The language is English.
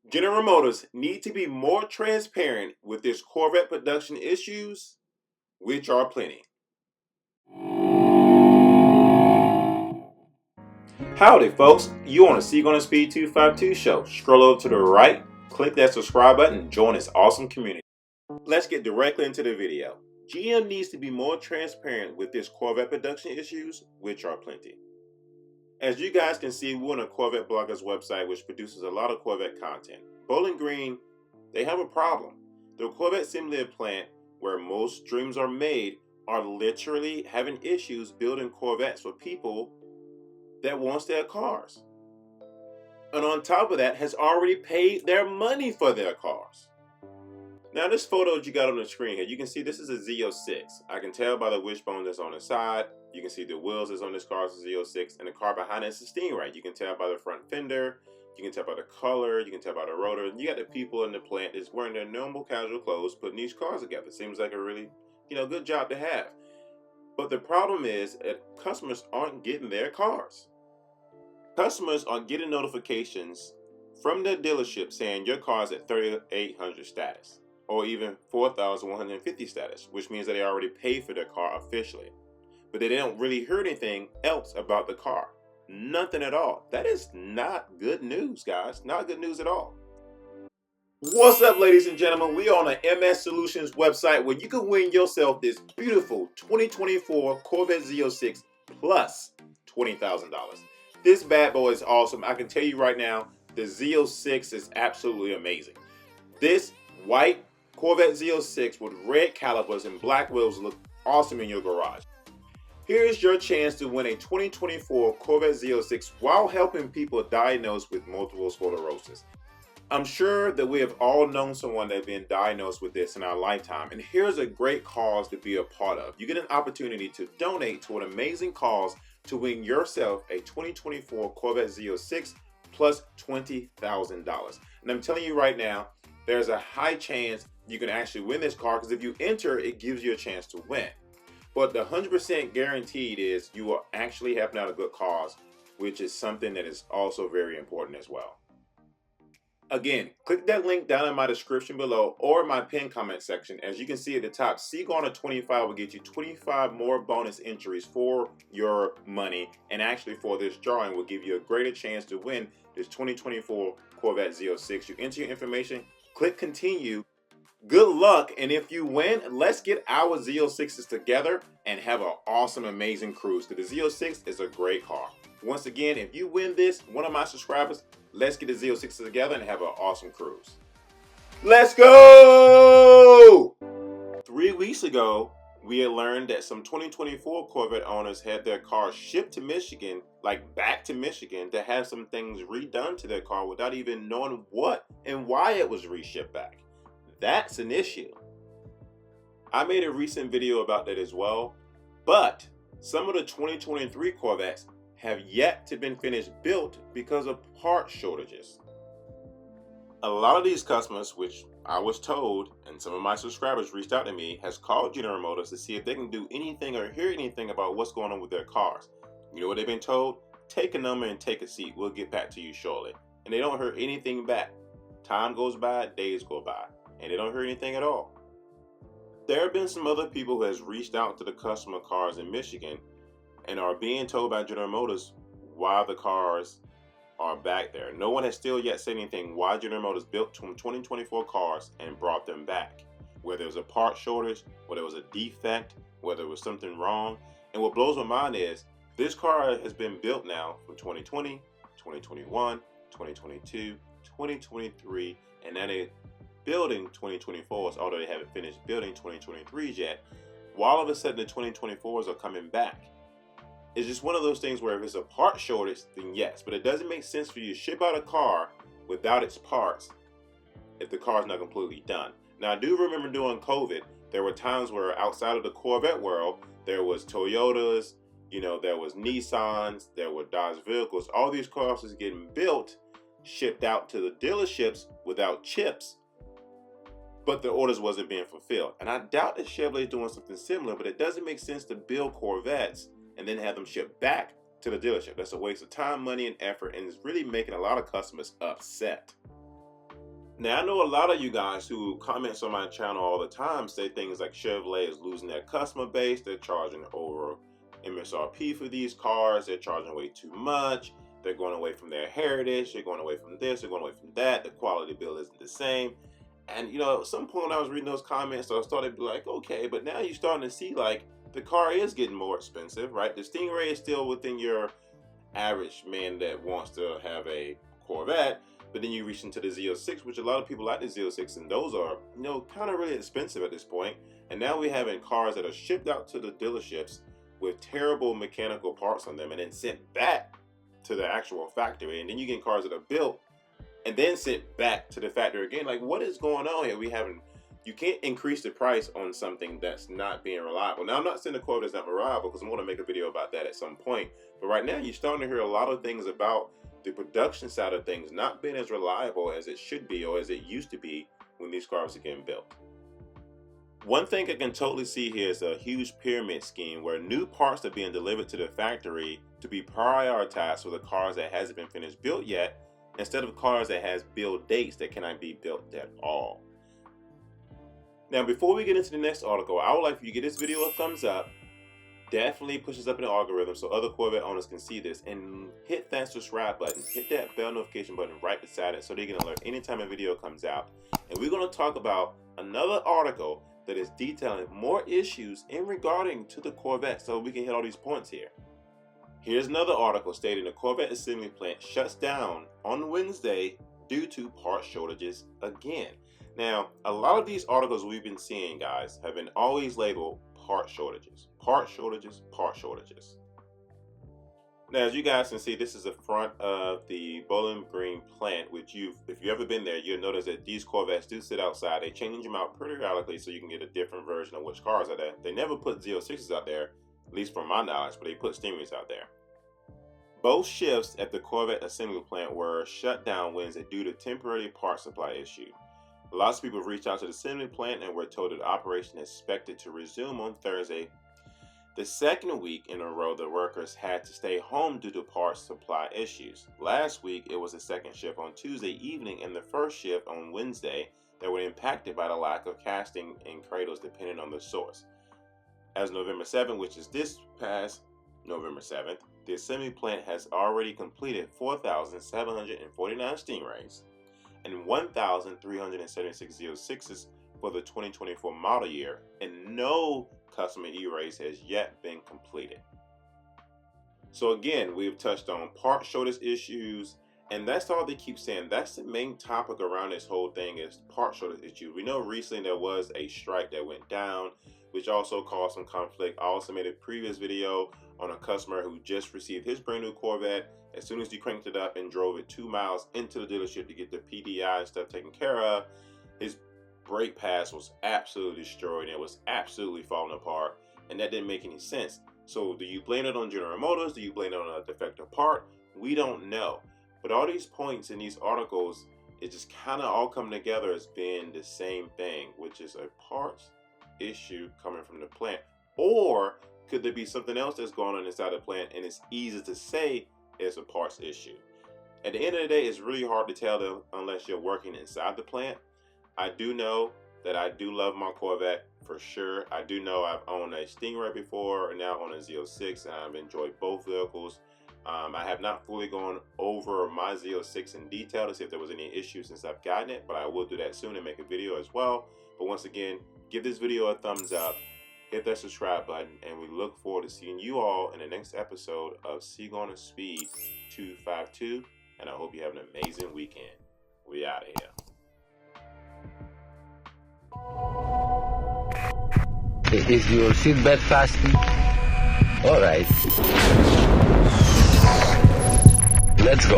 General Motors need to be more transparent with its Corvette production issues, which are plenty. Howdy, folks. You on the Seek on the Speed 252 show. Scroll over to the right, click that subscribe button, and join this awesome community. Let's get directly into the video. GM needs to be more transparent with its Corvette production issues, which are plenty. As you guys can see, we're on a Corvette bloggers website which produces a lot of Corvette content. Bowling Green, they have a problem. The Corvette assembly plant, where most dreams are made, are literally having issues building Corvettes for people that wants their cars. And on top of that, has already paid their money for their cars. Now this photo that you got on the screen here, you can see this is a Z06. I can tell by the wishbone that's on the side. You can see the wheels that's on this car is a Z06, and the car behind it is a Stingray. You can tell by the front fender, you can tell by the color, you can tell by the rotor. You got the people in the plant that's wearing their normal casual clothes putting these cars together. Seems like a really, good job to have. But the problem is that customers aren't getting their cars. Customers are getting notifications from the dealership saying your car's at 3,800 status, or even 4,150 status, which means that they already paid for their car officially. But they don't really hear anything else about the car. Nothing at all. That is not good news, guys. Not good news at all. What's up, ladies and gentlemen? We are on the MS Solutions website where you can win yourself this beautiful 2024 Corvette Z06 plus $20,000. This bad boy is awesome. I can tell you right now, the Z06 is absolutely amazing. This white Corvette Z06 with red calipers and black wheels look awesome in your garage. Here's your chance to win a 2024 Corvette Z06 while helping people diagnosed with multiple sclerosis. I'm sure that we have all known someone that's been diagnosed with this in our lifetime, and here's a great cause to be a part of. You get an opportunity to donate to an amazing cause to win yourself a 2024 Corvette Z06 plus $20,000. And I'm telling you right now, there's a high chance you can actually win this car, because if you enter, it gives you a chance to win. But the 100% guaranteed is you will actually help out a good cause, which is something that is also very important as well. Again, click that link down in my description below or my pinned comment section. As you can see at the top, Seagarner 25 will get you 25 more bonus entries for your money, and actually for this drawing will give you a greater chance to win this 2024 Corvette Z06. You enter your information, click continue. Good luck, and if you win, let's get our Z06s together and have an awesome, amazing cruise, because the Z06 is a great car. Once again, if you win this, one of my subscribers, let's get the Z06s together and have an awesome cruise. Let's go! 3 weeks ago, we had learned that some 2024 Corvette owners had their cars shipped to Michigan, like back to Michigan, to have some things redone to their car without even knowing what and why it was reshipped back. That's an issue. I made a recent video about that as well, but some of the 2023 Corvettes have yet to been finished built because of part shortages. A lot of these customers, which I was told, and some of my subscribers reached out to me, has called General Motors to see if they can do anything or hear anything about what's going on with their cars. You know what they've been told? Take a number and take a seat. We'll get back to you shortly. And they don't hear anything back. Time goes by, days go by, and they don't hear anything at all. There have been some other people who has reached out to the customer cars in Michigan and are being told by General Motors why the cars are back there. No one has still yet said anything why General Motors built 2024 cars and brought them back. Whether it was a part shortage, whether it was a defect, whether it was something wrong. And what blows my mind is this car has been built now from 2020, 2021, 2022, 2023, and now they're building 2024s, although they haven't finished building 2023s yet. While all of a sudden the 2024s are coming back. It's just one of those things where if it's a part shortage, then yes, but it doesn't make sense for you to ship out a car without its parts if the car's not completely done. Now, I do remember during COVID, there were times where outside of the Corvette world, there was Toyotas, there was Nissans, there were Dodge vehicles. All these cars was getting built, shipped out to the dealerships without chips, but the orders wasn't being fulfilled. And I doubt that Chevrolet is doing something similar, but it doesn't make sense to build Corvettes and then have them shipped back to the dealership. That's a waste of time, money, and effort, and it's really making a lot of customers upset. Now, I know a lot of you guys who comments on my channel all the time say things like Chevrolet is losing their customer base, they're charging over MSRP for these cars, they're charging way too much, they're going away from their heritage, they're going away from this, they're going away from that, the quality bill isn't the same. And you know, at some point when I was reading those comments, I started to be like, okay, but now you're starting to see like the car is getting more expensive, right? The Stingray is still within your average man that wants to have a Corvette, but then you reach into the Z06, which a lot of people like the Z06, and those are, you know, kind of really expensive at this point. And now we're having cars that are shipped out to the dealerships with terrible mechanical parts on them and then sent back to the actual factory. And then you get cars that are built and then sent back to the factory again. Like, what is going on here? You can't increase the price on something that's not being reliable. Now, I'm not saying the Corvette is not reliable, because I'm going to make a video about that at some point. But right now, you're starting to hear a lot of things about the production side of things not being as reliable as it should be or as it used to be when these cars are getting built. One thing I can totally see here is a huge pyramid scheme where new parts are being delivered to the factory to be prioritized for the cars that hasn't been finished built yet, instead of cars that has build dates that cannot be built at all. Now, before we get into the next article, I would like for you to give this video a thumbs up. Definitely pushes up in the algorithm so other Corvette owners can see this, and hit that subscribe button, hit that bell notification button right beside it so they can alert anytime a video comes out. And we're going to talk about another article that is detailing more issues in regarding to the Corvette, so we can hit all these points here. Here's another article stating the Corvette assembly plant shuts down on Wednesday due to part shortages again. Now, a lot of these articles we've been seeing, guys, have been always labeled part shortages, part shortages, part shortages. Now, as you guys can see, this is the front of the Bowling Green plant, which if you've ever been there, you'll notice that these Corvettes do sit outside. They change them out periodically so you can get a different version of which cars are there. They never put Z06s out there, at least from my knowledge, but they put Stingrays out there. Both shifts at the Corvette assembly plant were shut down Wednesday due to temporary part supply issue. Lots of people reached out to the assembly plant and were told that operation is expected to resume on Thursday. The second week in a row, the workers had to stay home due to parts supply issues. Last week, it was the second shift on Tuesday evening and the first shift on Wednesday that were impacted by the lack of casting and cradles depending on the source. As November 7th, which is this past November 7th, the assembly plant has already completed 4,749 Stingrays and 1,376 Z06s for the 2024 model year, and no customer E-race has yet been completed. So again, we've touched on part shortage issues, and that's all they keep saying. That's the main topic around this whole thing, is part shortage issues. We know recently there was a strike that went down, which also caused some conflict. I also made a previous video on a customer who just received his brand new Corvette. As soon as he cranked it up and drove it 2 miles into the dealership to get the PDI and stuff taken care of, his brake pads was absolutely destroyed and it was absolutely falling apart, and that didn't make any sense. So do you blame it on General Motors? Do you blame it on a defective part? We don't know. But all these points in these articles, it just kind of all come together as being the same thing, which is a parts issue coming from the plant. Or could there be something else that's going on inside the plant and it's easy to say it's a parts issue? At the end of the day, it's really hard to tell unless you're working inside the plant. I do know that I do love my Corvette for sure. I do know I've owned a Stingray before and now own a Z06, and I've enjoyed both vehicles. I have not fully gone over my Z06 in detail to see if there was any issues since I've gotten it, but I will do that soon and make a video as well. But once again, give this video a thumbs up, hit that subscribe button, and we look forward to seeing you all in the next episode of C8 Speed 252, and I hope you have an amazing weekend. We out of here. Is your seatbelt fastened? All right. Let's go.